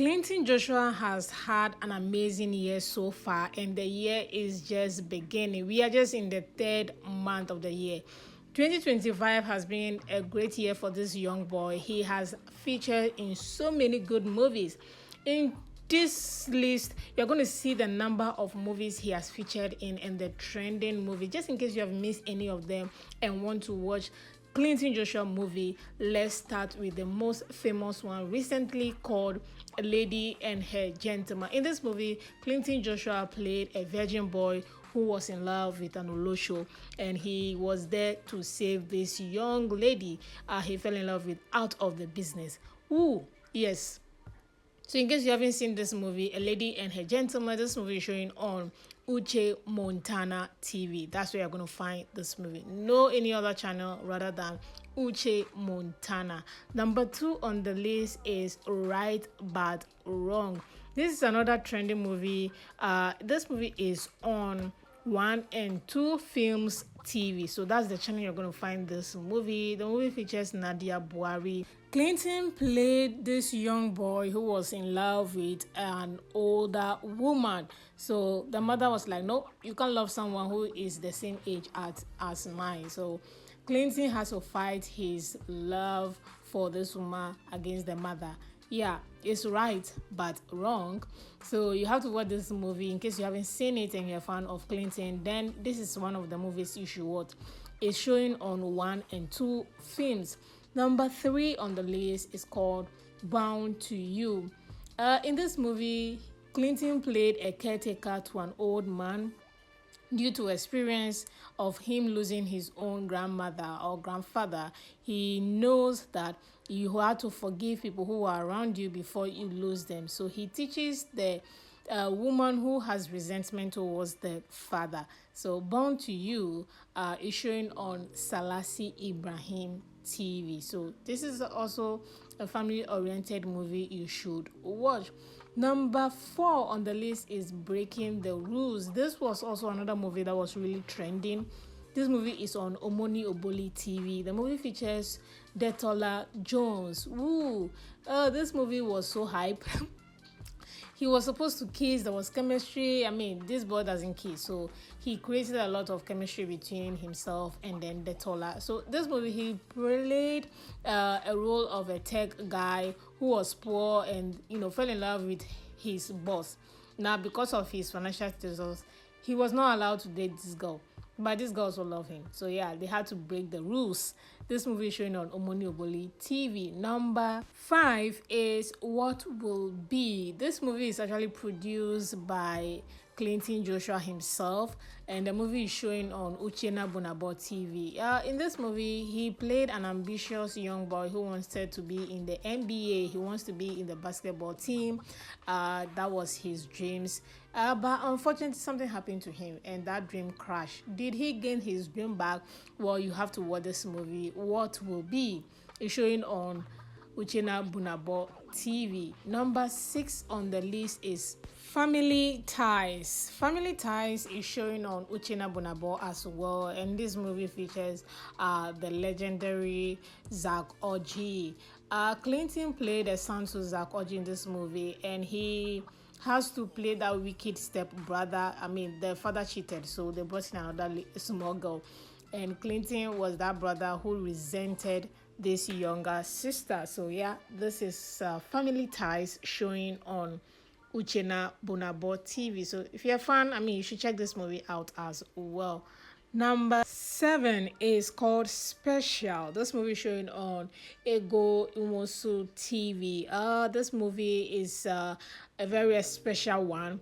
Clinton Joshua has had an amazing year so far, and the year is just beginning. We are just in the third month of the year. 2025 has been a great year for this young boy. He has featured in so many good movies. In this list, you're going to see the number of movies he has featured in and the trending movie. Just in case you have missed any of them and want to watch Clinton Joshua movie, let's start with the most famous one recently called A Lady and Her Gentleman. In this movie, Clinton Joshua played a virgin boy who was in love with an Olosho, and he was there to save this young lady he fell in love with out of the business. Ooh, yes. So in case you haven't seen this movie, A Lady and Her Gentleman, this movie is showing on Uche Montana TV. That's where you're going to find this movie. No any other channel rather than Uche Montana. Number 2 on the list is Right But Wrong. This is another trending movie. This movie is on 1 and 2 Films TV. So that's the channel you're going to find this movie. The movie features Nadia Buhari. Clinton played this young boy who was in love with an older woman. So the mother was like, no, you can't love someone who is the same age as mine. So Clinton has to fight his love for this woman against the mother. Yeah, it's right but wrong. So you have to watch this movie. In case you haven't seen it and you're a fan of Clinton, then this is one of the movies you should watch. It's showing on 1 and 2 Films. Number 3 on the list is called Bound to You. In this movie, Clinton played a caretaker to an old man due to experience of him losing his own grandmother or grandfather. He knows that you have to forgive people who are around you before you lose them. So he teaches the woman who has resentment towards the father. So Bound to You is showing on Salasi Ibrahim TV. So this is also a family-oriented movie you should watch. Number 4 on the list is Breaking the Rules. This was also another movie that was really trending. This movie is on Omoni Oboli TV. The movie features Detola Jones. Woo! This movie was so hype. He was supposed to kiss. There was chemistry. I mean, this boy doesn't kiss. So he created a lot of chemistry between himself and then Detola. So this movie, he played a role of a tech guy who was poor and, fell in love with his boss. Now, because of his financial status, he was not allowed to date this girl. But this girl also love him. So yeah, they had to break the rules. This movie is showing on Omoni Oboli TV. Number 5 is What Will Be. This movie is actually produced by Clinton Joshua himself, and the movie is showing on Uchenna Bunabo TV. In this movie, he played an ambitious young boy who wanted to be in the NBA. He wants to be in the basketball team. That was his dreams. But unfortunately, something happened to him, and that dream crashed. Did he gain his dream back? Well, you have to watch this movie. What Will Be is showing on Uchenna Bunabo TV. Number 6 on the list is Family Ties. Family Ties is showing on Uchenna Bunabo as well, and this movie features the legendary Zach Oji. Clinton played a son to Zach Oji in this movie, and he has to play that wicked step brother. I mean, the father cheated, so they brought in another small girl, and Clinton was that brother who resented this younger sister. So yeah, this is Family Ties showing on Uchenna Bunabo TV. So if you're a fan, you should check this movie out as well. Number 7 is called Special. This movie is showing on Ego Umosu TV. This movie is a very special one.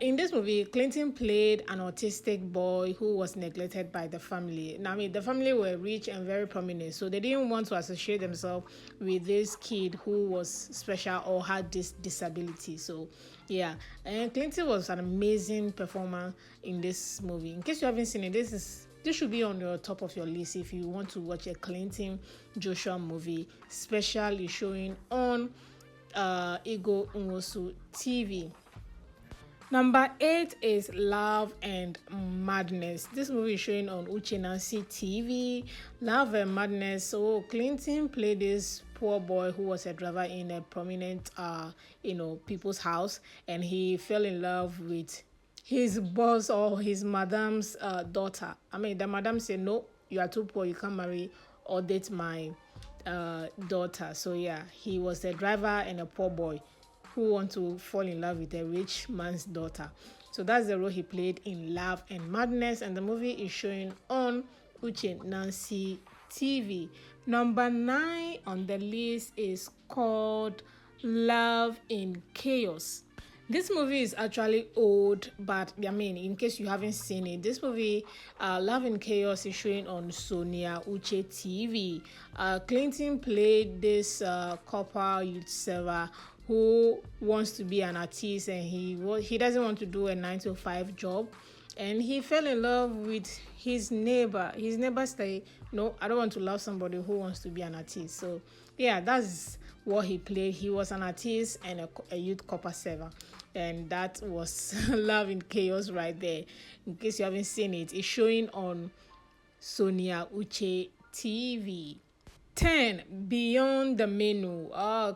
In this movie, Clinton played an autistic boy who was neglected by the family. Now, the family were rich and very prominent, so they didn't want to associate themselves with this kid who was special or had this disability. So, yeah, and Clinton was an amazing performer in this movie. In case you haven't seen it, this should be on your top of your list if you want to watch a Clinton Joshua movie. Special is showing on Ego Unwosu TV. Number 8 is Love and Madness. This movie is showing on Uche Nancy TV. Love and Madness. So Clinton played this poor boy who was a driver in a prominent, people's house, and he fell in love with his boss or his madam's daughter. I mean, the madam said, "No, you are too poor. You can't marry or date my daughter." So yeah, he was a driver and a poor boy who want to fall in love with a rich man's daughter. So that's the role he played in Love and Madness, and the movie is showing on Uche Nancy TV. Number 9 on the list is called Love in Chaos. This movie is actually old, but I mean, in case you haven't seen it, this movie, Love in Chaos, is showing on Sonia Uche TV. Clinton played this copper youth server who wants to be an artist, and he doesn't want to do a 9 to 5 job, and he fell in love with his neighbor. His neighbor said, "No, I don't want to love somebody who wants to be an artist." So yeah, that's what he played. He was an artist and a youth copper server, and that was Love in Chaos right there. In case you haven't seen it, it's showing on Sonia Uche TV. 10. Beyond the Menu.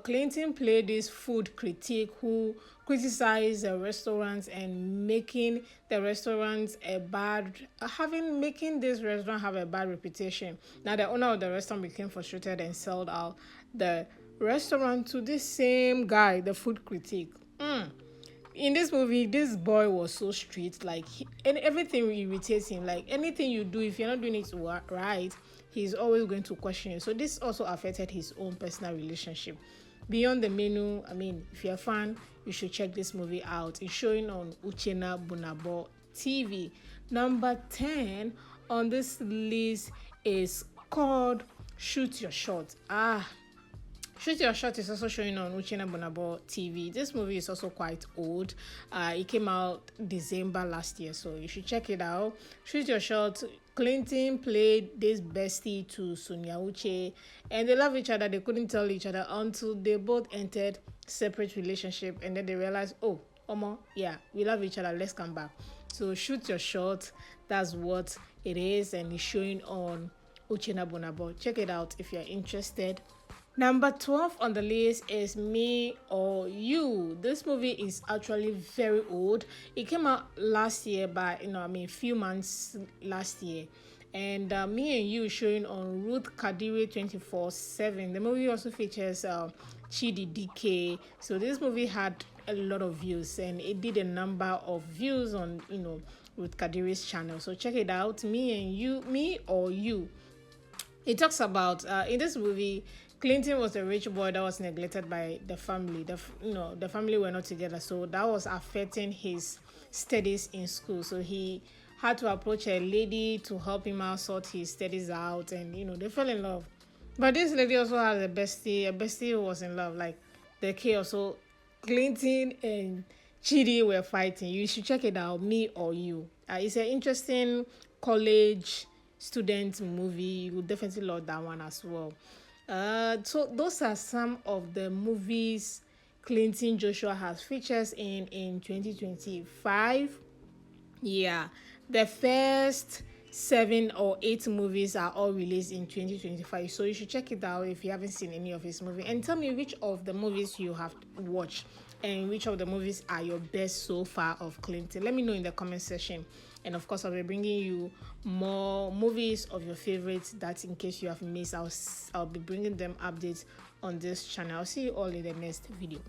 Clinton played this food critic who criticized the restaurants and making the restaurants making this restaurant have a bad reputation. Now the owner of the restaurant became frustrated and sold out the restaurant to this same guy, the food critic. In this movie, this boy was so strict, like and everything irritates him. Like anything you do, if you're not doing it right, he's always going to question you. So this also affected his own personal relationship. Beyond the Menu, I mean, if you're a fan, you should check this movie out. It's showing on Uchenna Bunabo TV. Number 10 on this list is called Shoot Your Shot. Shoot Your Shot is also showing on Uchenna Bunabo TV. This movie is also quite old. It came out December last year, so you should check it out. Shoot Your Shot. Clinton played this bestie to Sonia Uche, and they love each other. They couldn't tell each other until they both entered separate relationship, and then they realized, oh, Omo, yeah, we love each other. Let's come back. So Shoot Your Shot. That's what it is, and it's showing on Uchenna Bunabo. Check it out if you're interested. Number 12 on the list is Me or You. This movie is actually very old. It came out last year, few months last year. And Me and You showing on Ruth Kadiri 24/7. The movie also features Chidi DK. So this movie had a lot of views, and it did a number of views on, Ruth Kadiri's channel. So check it out. Me or You. It talks about in this movie, Clinton was a rich boy that was neglected by the family. The family were not together, so that was affecting his studies in school. So he had to approach a lady to help him out sort his studies out, and they fell in love. But this lady also had a bestie who was in love, like the chaos. So Clinton and Chidi were fighting. You should check it out. Me or You. It's an interesting college student movie. You will definitely love that one as well. So those are some of the movies Clinton Joshua has features in 2025. Yeah, the first 7 or 8 movies are all released in 2025. So you should check it out if you haven't seen any of his movies, and tell me which of the movies you have watched and which of the movies are your best so far of Clinton. Let me know in the comment section. And of course, I'll be bringing you more movies of your favorites that in case you have missed, I'll be bringing them updates on this channel. I'll see you all in the next video.